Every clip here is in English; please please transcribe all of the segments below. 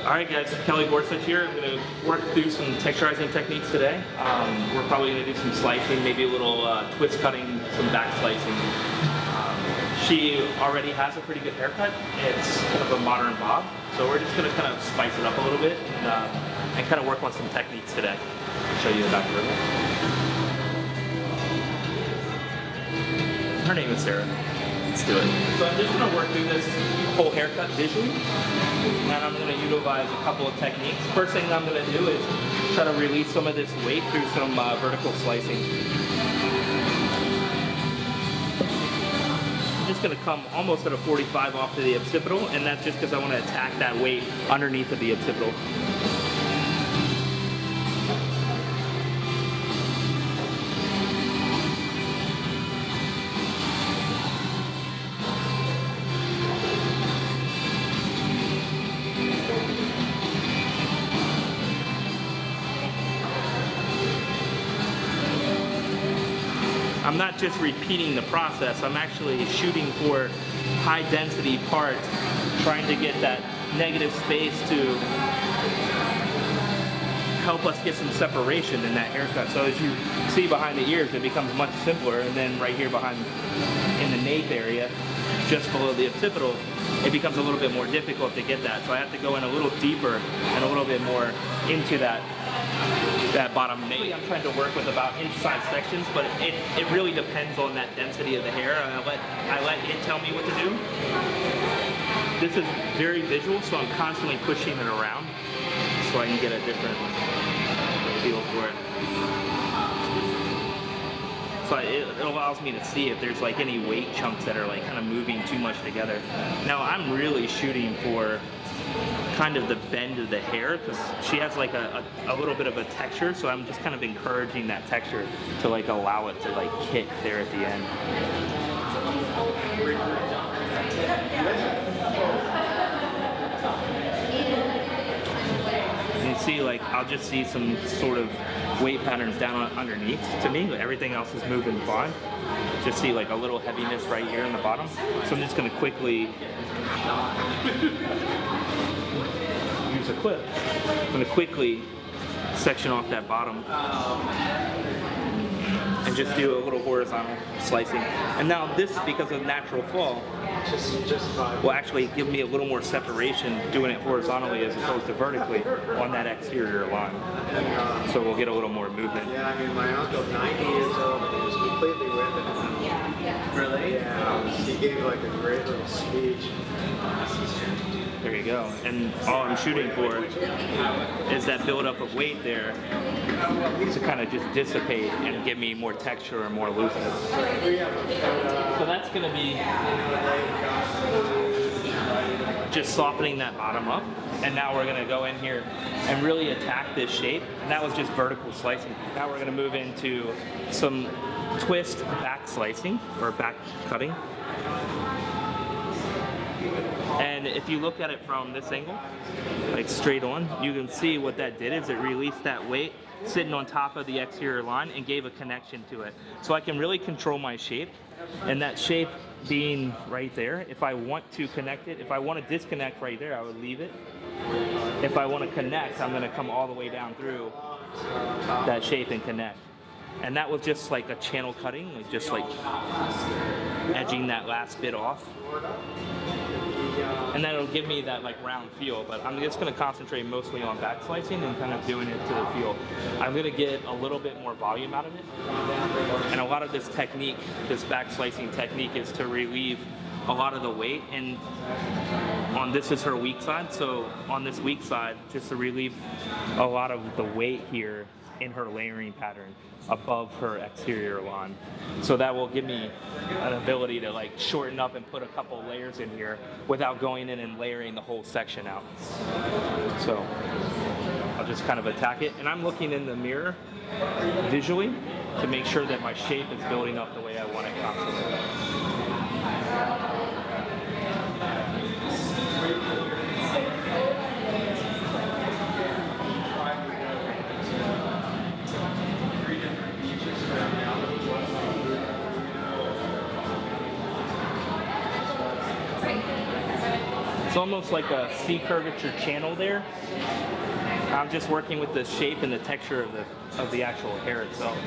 Alright guys, Kelly Gorsuch here. I'm going to work through some texturizing techniques today. We're probably going to do some slicing, maybe a little twist cutting, some back slicing. She already has a pretty good haircut. It's kind of a modern bob, so we're just going to kind of spice it up a little bit and kind of work on some techniques today. I'll show you the back of her. Her name is Sarah. Let's do it. So I'm just going to work through this whole haircut visually, and I'm going to utilize a couple of techniques. First thing I'm going to do is try to release some of this weight through some vertical slicing. I'm just going to come almost at a 45 off to the occipital, and that's just because I want to attack that weight underneath of the occipital. I'm not just repeating the process, I'm actually shooting for high density parts, trying to get that negative space to help us get some separation in that haircut. So as you see behind the ears, it becomes much simpler, and then right here behind in the nape area, just below the occipital, it becomes a little bit more difficult to get that. So I have to go in a little deeper and a little bit more into that bottom nape. I'm trying to work with about inch-size sections, but it really depends on that density of the hair. I let it tell me what to do. This is very visual, so I'm constantly pushing it around so I can get a different feel for it. So it allows me to see if there's like any weight chunks that are like kind of moving too much together. Now I'm really shooting for kind of the bend of the hair because she has like a little bit of a texture, so I'm just kind of encouraging that texture to like allow it to like kick there at the end. You see, like, I'll just see some sort of weight patterns down underneath to me, but everything else is moving fine. Just see like a little heaviness right here in the bottom. So I'm just going to quickly use a clip. I'm going to quickly section off that bottom and just do a little horizontal slicing. And now this, because of natural fall, will actually give me a little more separation doing it horizontally as opposed to vertically on that exterior line. So we'll get a little more movement. Yeah, I mean, my uncle, 90 years old, he was completely with it. Really? Yeah, he gave like a great little speech. There you go. And all I'm shooting for is that buildup of weight there to kind of just dissipate and give me more texture and more looseness. So that's going to be just softening that bottom up. And now we're going to go in here and really attack this shape. And that was just vertical slicing. Now we're going to move into some twist back slicing or back cutting. And if you look at it from this angle, like straight on, you can see what that did is it released that weight sitting on top of the exterior line and gave a connection to it. So I can really control my shape, and that shape being right there, if I want to connect it, if I want to disconnect right there, I would leave it. If I want to connect, I'm going to come all the way down through that shape and connect. And that was just like a channel cutting, like just like edging that last bit off. And that'll give me that like round feel, but I'm just going to concentrate mostly on back slicing and kind of doing it to the feel. I'm going to get a little bit more volume out of it. And a lot of this technique, this back slicing technique, is to relieve a lot of the weight. And on this is her weak side, so on this weak side, just to relieve a lot of the weight here in her layering pattern above her exterior line. So that will give me an ability to like shorten up and put a couple layers in here without going in and layering the whole section out. So I'll just kind of attack it, and I'm looking in the mirror visually to make sure that my shape is building up the way I want it constantly. It's almost like a C curvature channel there. I'm just working with the shape and the texture of the actual hair itself.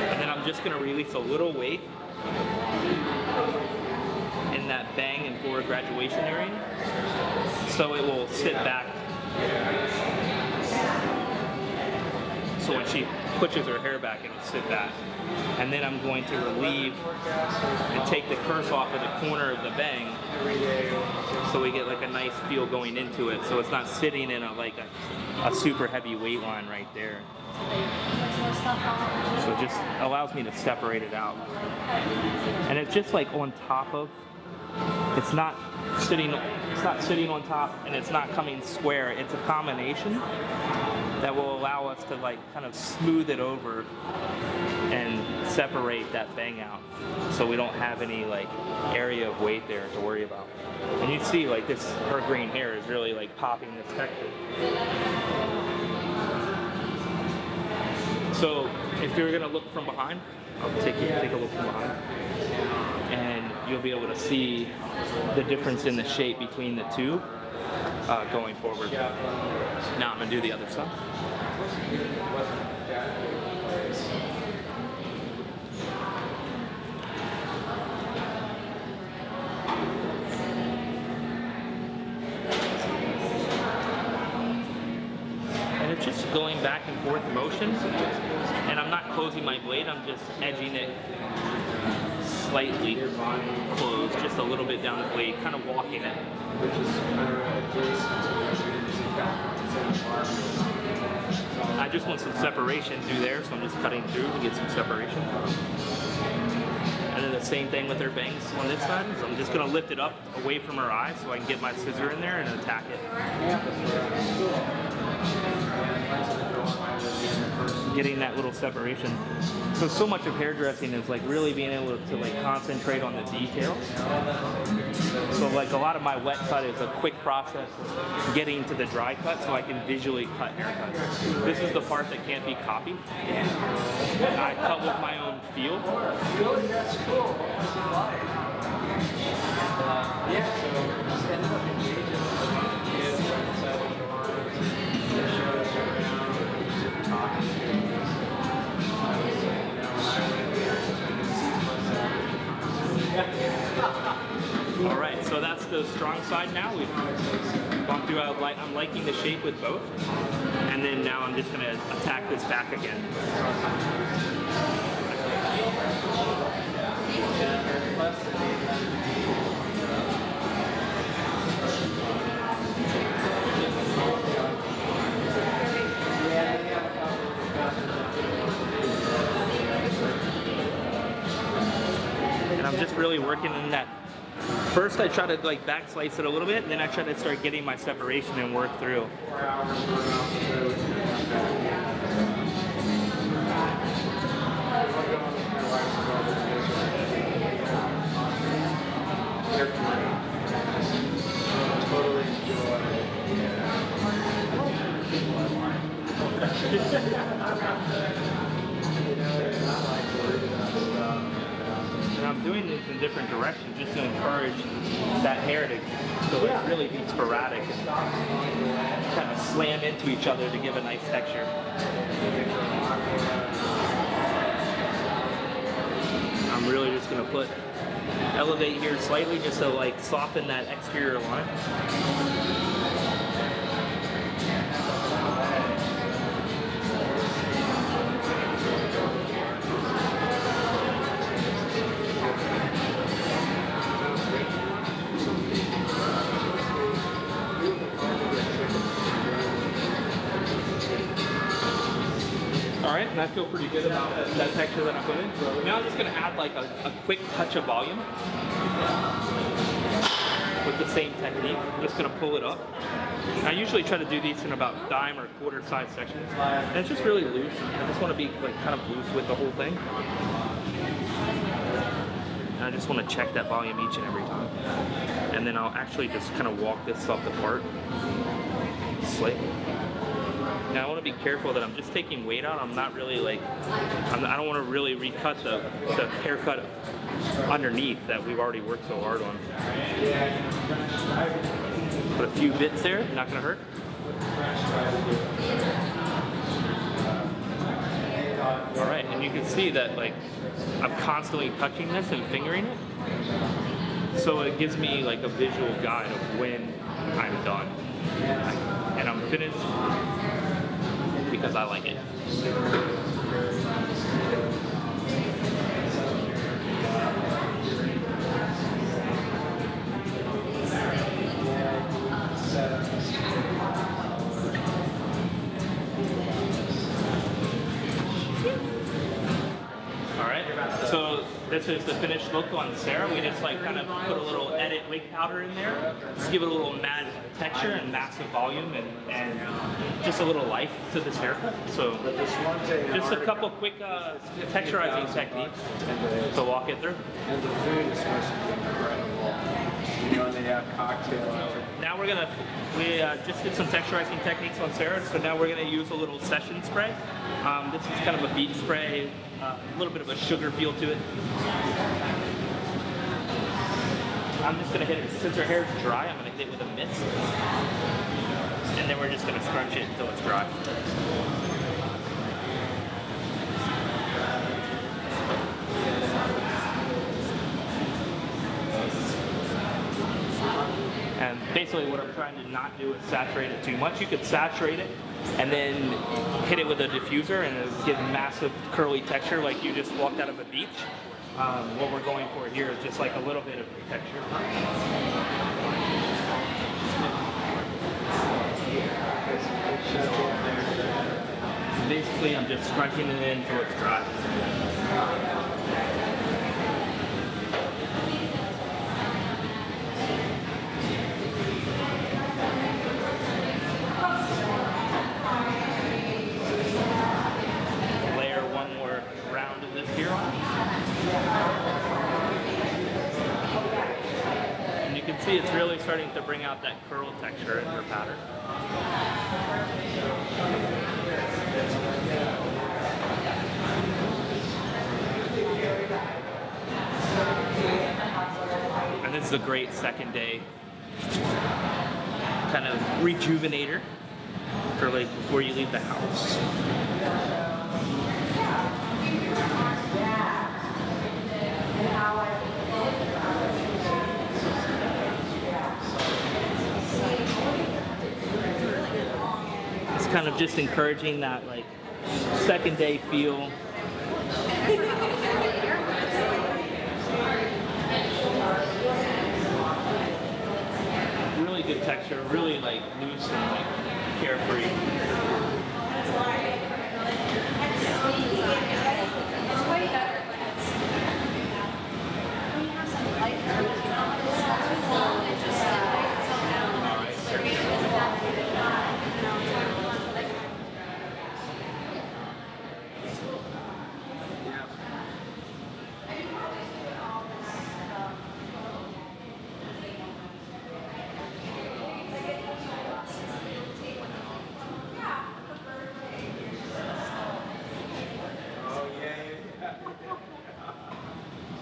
And then I'm just going to release a little weight in that bang and forward graduation area, so it will sit back. So when she pushes her hair back, it'll sit back. And then I'm going to relieve and take the kerf off of the corner of the bang, so we get like a nice feel going into it. So it's not sitting in a super heavy weight line right there. So it just allows me to separate it out. And it's just like on top of. It's not sitting on top, and it's not coming square. It's a combination that will allow us to like kind of smooth it over and separate that bang out, so we don't have any like area of weight there to worry about. And you see like this, her green hair is really like popping this texture. So if you're gonna look from behind, I'll take a look from behind, and you'll be able to see the difference in the shape between the two going forward. Now I'm gonna do the other side. And it's just going back and forth motion, and I'm not closing my blade, I'm just edging it slightly closed, just a little bit down the blade, kind of walking it. I just want some separation through there, so I'm just cutting through to get some separation. And then the same thing with her bangs on this side, so I'm just going to lift it up away from her eye so I can get my scissor in there and attack it. Getting that little separation. So much of hairdressing is like really being able to like concentrate on the details. So like a lot of my wet cut is a quick process of getting to the dry cut so I can visually cut haircuts. This is the part that can't be copied. I cut with my own feel. All right, so that's the strong side now. We've gone through, I'm liking the shape with both. And then now I'm just gonna attack this back again. And I'm just really working in that. First I try to like back slice it a little bit, and then I try to start getting my separation and work through. And I'm doing this in different directions just to encourage that hair to like really be sporadic and kind of slam into each other to give a nice texture. I'm really just going to elevate here slightly just to like soften that exterior line. Alright, and I feel pretty good about that texture that I put in. Now I'm just going to add like a quick touch of volume with the same technique. I'm just going to pull it up. I usually try to do these in about dime or quarter size sections. And it's just really loose. I just want to be like kind of loose with the whole thing. And I just want to check that volume each and every time. And then I'll actually just kind of walk this stuff apart slightly. Now I want to be careful that I'm just taking weight out. I'm not really like, I don't want to really recut the haircut underneath that we've already worked so hard on. Put a few bits there, not gonna hurt. All right, and you can see that like I'm constantly touching this and fingering it, so it gives me like a visual guide of when I'm done, and I'm finished because I like it. So this is the finished look on Sarah. We just like kind of put a little edit wig powder in there, just give it a little matte texture and massive volume and just a little life to this haircut. So just a couple quick texturizing techniques to walk it through. And the food is supposed to be incredible. You know, they have cocktail hour. Now we just did some texturizing techniques on Sarah, so now we're gonna use a little session spray. This is kind of a beach spray, a little bit of a sugar feel to it. I'm just gonna hit it, since her hair is dry, I'm gonna hit it with a mist. And then we're just gonna scrunch it until it's dry. And basically what I'm trying to not do is saturate it too much. You could saturate it and then hit it with a diffuser and it'll give massive curly texture like you just walked out of a beach. What we're going for here is just like a little bit of texture. Basically I'm just scrunching it in until it's dry. And you can see it's really starting to bring out that curl texture in her pattern. And this is a great second day kind of rejuvenator for like before you leave the house. It's kind of just encouraging that like second day feel. Really good texture, really like loose and like carefree.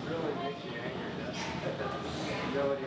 Really makes you angry, doesn't it?